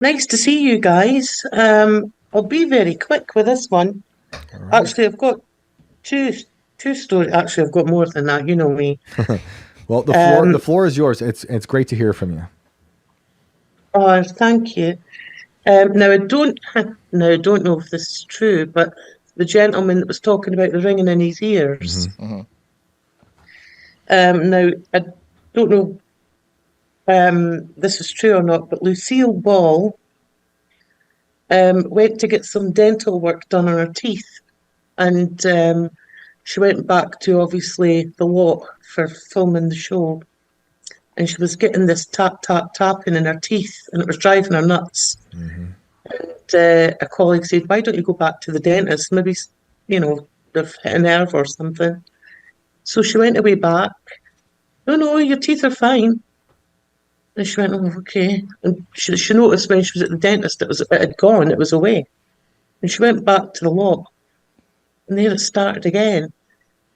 Nice to see you guys. I'll be very quick with this one. All right. Actually, I've got two two stories. Actually, I've got more than that. You know me. Well, the Um, floor is yours. It's great to hear from you. oh, thank you. Now I don't now I don't know if this is true, but the gentleman that was talking about the ringing in his Hmm. ears. Hmm. Now I don't know this is true or not, but Lucille Ball went to get some dental work done on her teeth, and she went back to obviously the lot for filming the show, and she was getting this tap tap tapping in her teeth, and it was driving her nuts. Hmm. And a colleague said, "Why don't you go back to the dentist? Maybe they've hit a nerve or something." So she went away back. No, no, your teeth are fine. And she went, "Oh, okay." And she noticed when she was at the dentist, it had gone, it was away. And she went back to the lot, and there it started again.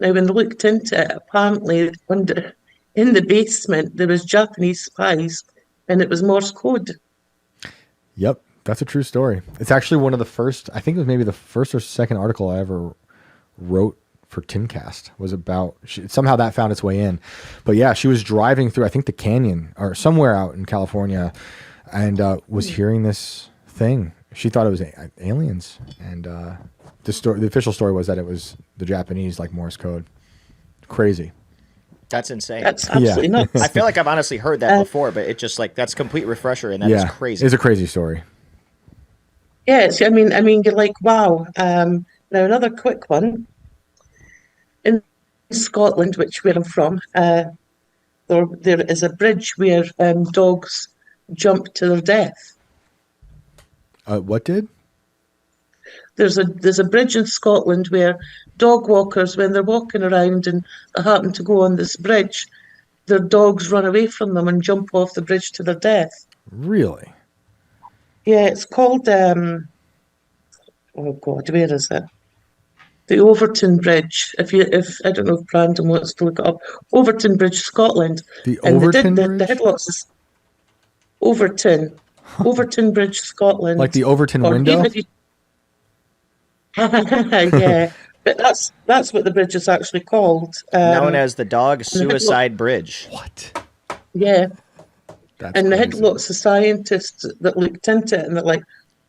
Now, when they looked into it, apparently in the basement there was Japanese spies, and it was Morse code. Yep, that's a true story. It's actually one of the first. I think it was maybe the first or second article I ever wrote for Timcast was about somehow that found its way in. But yeah, she was driving through I think the canyon or somewhere out in California, and was hearing this thing. She thought it was aliens, and the official story was that it was the Japanese, like Morse code. Crazy. That's insane. That's Yeah. absolutely I nuts. feel like I've honestly heard that Uh, before, but it just like that's a complete refresher, and that is Yeah, crazy. it's a crazy story. yes, I mean, you're like, wow. Now another quick one in Scotland, where I'm from. There is a bridge where dogs jump to their death. What did? There's a bridge in Scotland where dog walkers, when they're walking around and they happen to go on this bridge, their dogs run away from them and jump off the bridge to their death. Really? Yeah, it's called oh God, where is it? The Overton Bridge. If I don't know if Brandon wants to look it up, Overton Bridge, Scotland, The and Overton they had Bridge? lots of Overton, Overton Bridge, Like Scotland, the Overton or even window? if you yeah, but that's what the bridge is actually called. Known as the Dog And they had lo- Suicide Bridge. What? yeah, That's and they had crazy. lots of scientists that looked into it, and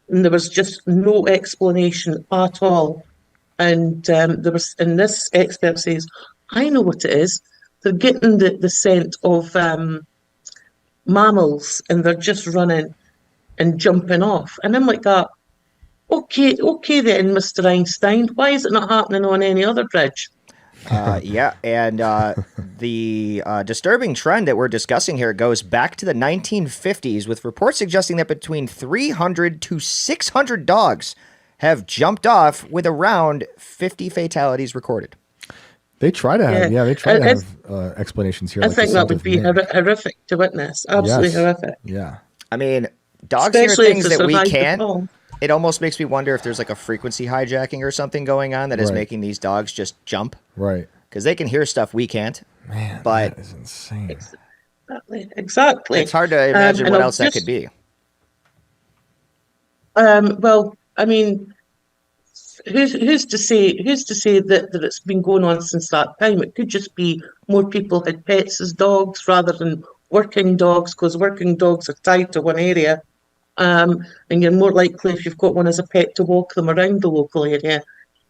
and there was just no explanation at all. And and this expert says, "I know what it is. They're getting the scent of mammals, and they're just running and jumping off." And I'm like that. Okay, okay then, Mr. Einstein. Why is it not happening on any other bridge? Yeah, and the disturbing trend that we're discussing here goes back to the 1950s, with reports suggesting that between 300 to 600 dogs have jumped off, with around 50 fatalities recorded. They try to have, Yeah, yeah, they try I, to I, have explanations here, I like the think that scent would of be mint. horrific to witness. Absolutely Yes. horrific, Yeah. I mean, dogs hear especially if things they that we survive the can't. fall. It almost makes me wonder if there's like a frequency hijacking or something going on that is Right. making these dogs just jump, Right. because they can hear stuff we can't. Man, But that is insane. Exactly, exactly. it's hard to imagine And what I'll else that could just be. well, I mean, who's to say that it's been going on since that time? It could just be more people had pets as dogs rather than working dogs, because working dogs are tied to one area. And you're more likely if you've got one as a pet to walk them around the local area.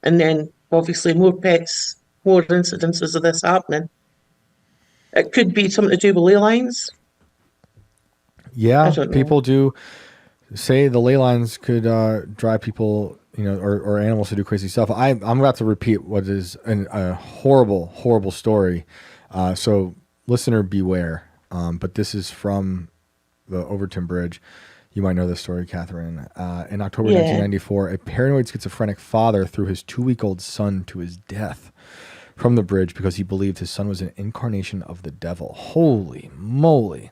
And then obviously more pets, more incidences of this happening. It could be something to do with ley lines. I Yeah, don't know. people do say the ley lines could drive people, or animals to do crazy stuff. I'm about to repeat what is a horrible, horrible story. So listener beware. But this is from the Overton Bridge. You might know this story, Catherine. In October Yeah. 1994, a paranoid schizophrenic father threw his 2-week-old son to his death from the bridge because he believed his son was an incarnation of the devil. Holy moly.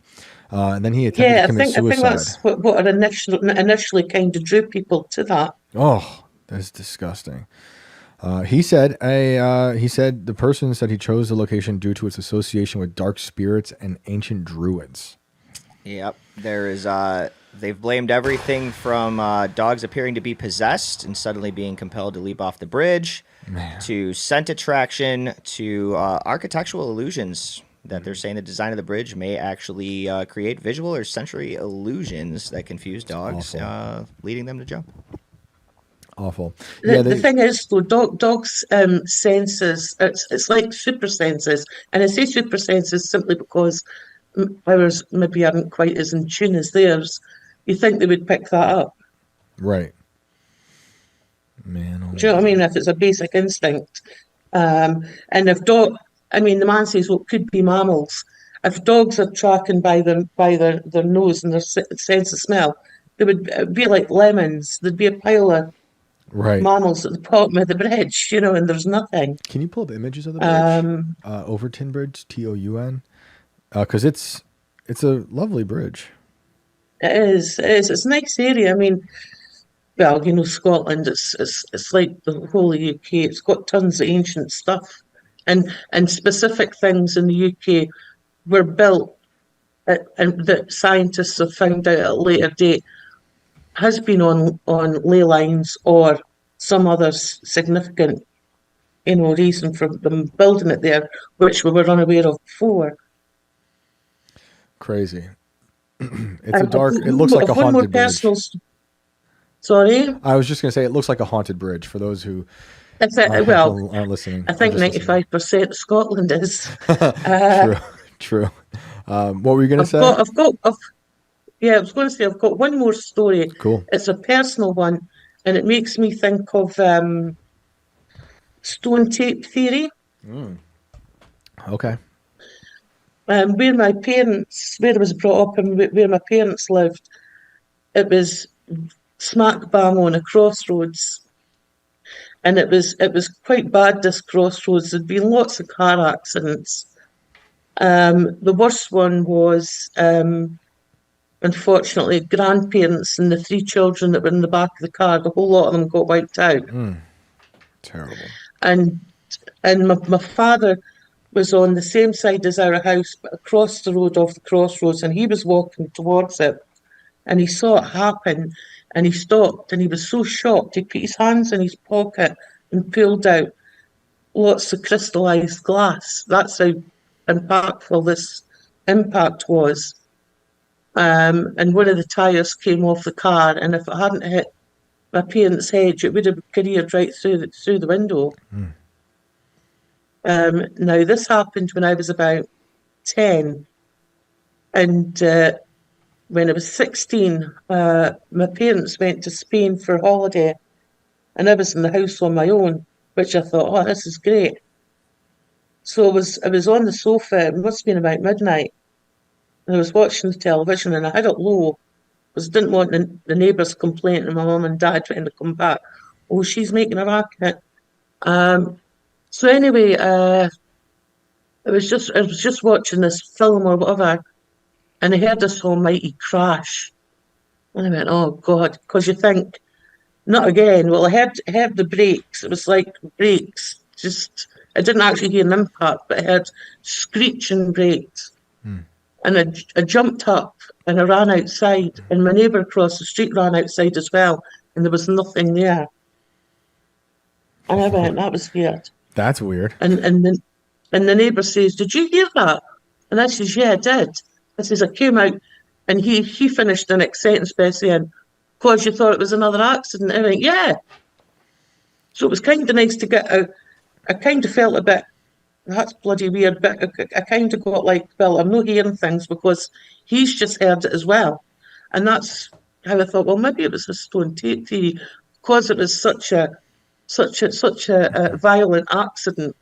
And then he attempted to Yeah, I commit think I think suicide. that's what initially kind of drew people to that. Oh, that's disgusting. He said the person said he chose the location due to its association with dark spirits and ancient druids. Yep. There is they've blamed everything from dogs appearing to be possessed and suddenly being compelled to leap off the bridge Man. to scent attraction to architectural illusions that they're saying the design of the bridge may actually create visual or sensory illusions that confuse dogs, leading them to jump. Awful. The, Yeah, the thing is, though, dogs' senses, it's like super senses. And I say super senses simply because ours maybe aren't quite as in tune as theirs. You think they would pick that up. right. Man, oh Do you know what I man. mean? If it's a basic instinct. And if I mean, the man says, well, it could be mammals. If dogs are tracking by their nose and their sense of smell, they would be like lemons. There'd be a pile of Right. mammals at the bottom of the bridge, and there's nothing. Can you pull up images of the bridge? Um, Overton Bridge, Toun. Because it's a lovely bridge. it's a nice area. I mean, well, Scotland, it's like the whole of the UK. It's got tons of ancient stuff, and specific things in the UK were built and that scientists have found out at a later date has been on ley lines or some other significant, reason for them building it there, which we were unaware of before. Crazy. It's a And dark. It looks like a one more haunted bridge. personal. Sorry, I was just gonna say it looks like a haunted bridge for those who well, aren't listening. I or think just listening. 95% of Scotland is. Uh, True. True. What were you gonna I've say? got, I've got, I've, yeah, I was going to say I've got one more story. Cool. It's a personal one, and it makes me think of stone tape theory. Okay. Where I was brought up and where my parents lived, it was smack bang on a crossroads, and it was quite bad. This crossroads, there'd been lots of car accidents. The worst one was, unfortunately, grandparents and the three children that were in the back of the car. The whole lot of them got wiped out, Terrible. and my father was on the same side as our house, but across the road off the crossroads, and he was walking towards it, and he saw it happen, and he stopped, and he was so shocked, he put his hands in his pocket and pulled out lots of crystallized glass. That's how impactful this impact was. And one of the tyres came off the car, and if it hadn't hit my parents' head, it would have careered right through the window. Now, this happened when I was about 10, and when I was 16, my parents went to Spain for holiday, and I was in the house on my own, which I thought, oh, this is great. So I was on the sofa, it must have been about midnight, and I was watching the television, and I had it low, because I didn't want the neighbours complaining to my mum and dad when they come back. Oh, she's making a racket. So anyway, I was just watching this film or whatever, and I heard this almighty crash. And I went, oh God, because you think, not again. Well, I heard the brakes. It was like brakes. Just I didn't actually hear an impact, but I heard screeching brakes. And I jumped up and I ran outside, and my neighbour across the street ran outside as well, and there was nothing there. And I went, that was weird. That's weird. And the neighbour says, did you hear that? And I says, yeah, I did. I says, I came out, and he finished the next sentence by saying, because you thought it was another accident. I went, yeah. So it was kind of nice to get out. I kind of felt a bit, that's bloody weird, but I kind of got like, well, I'm not hearing things because he's just heard it as well. And that's how I thought, well, maybe it was a stone tape theory because it was such a violent accident.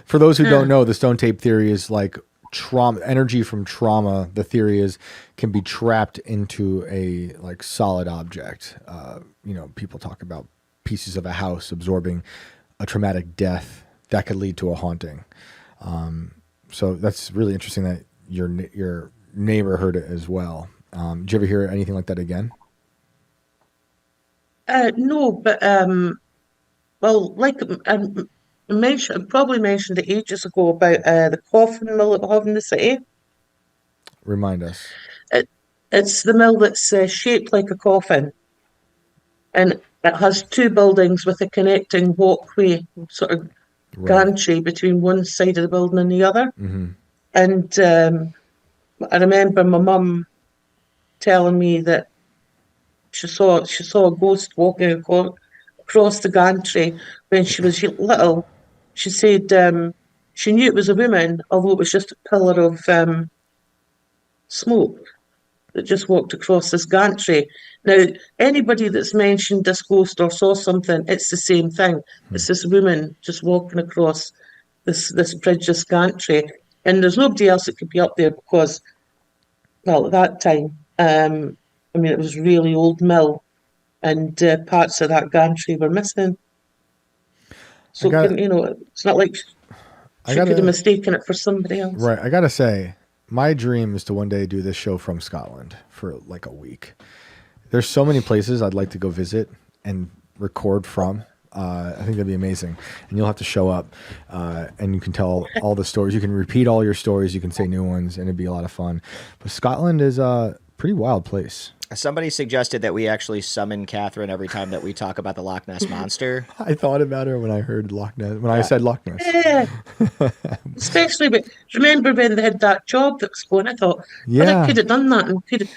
For those who don't know, the stone tape theory is like trauma, energy from trauma. The theory is can be trapped into a like solid object. People talk about pieces of a house absorbing a traumatic death that could lead to a haunting. So that's really interesting that your neighbor heard it as well. Did you ever hear anything like that again? No, but well, like probably mentioned it ages ago about the coffin mill that we have in the city. Remind us. It's the mill that's shaped like a coffin, and it has two buildings with a connecting walkway, sort of Right. gantry between one side of the building and the other. Mm-hmm. And I remember my mum telling me that she saw a ghost walking across the gantry when she was little. She said she knew it was a woman, although it was just a pillar of smoke that just walked across this gantry. Now, anybody that's mentioned this ghost or saw something, it's the same thing. It's this woman just walking across this bridge, this gantry, and there's nobody else that could be up there because, well, at that time, I mean, it was really old mill, and parts of that gantry were missing. So, it's not like she could have mistaken it for somebody else. Right. I gotta say, my dream is to one day do this show from Scotland for like a week. There's so many places I'd like to go visit and record from. I think that'd be amazing. And you'll have to show up and you can tell all the stories. You can repeat all your stories. You can say new ones and it'd be a lot of fun. But Scotland is a pretty wild place. Somebody suggested that we actually summon Catherine every time that we talk about the Loch Ness Monster. I thought about her when I heard Loch Ness, when I said Loch Ness. Yeah. Especially, but remember when they had that job that was going, I thought, well, I could have done that and could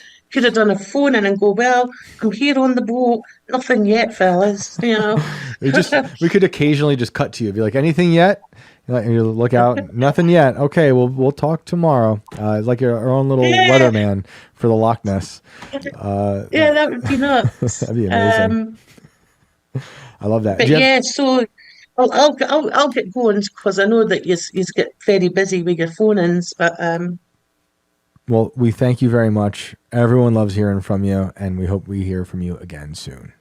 have done a phone in and go, well, I'm here on the boat, nothing yet, fellas, we could occasionally just cut to you, be like, anything yet? And you look out, nothing yet. Okay, we'll talk tomorrow. It's like our own little weatherman for the Loch Ness. Yeah, that would be nuts. That'd be amazing. I love that. But so I'll get going because I know that you get very busy with your phone-ins. But well, we thank you very much. Everyone loves hearing from you, and we hope we hear from you again soon.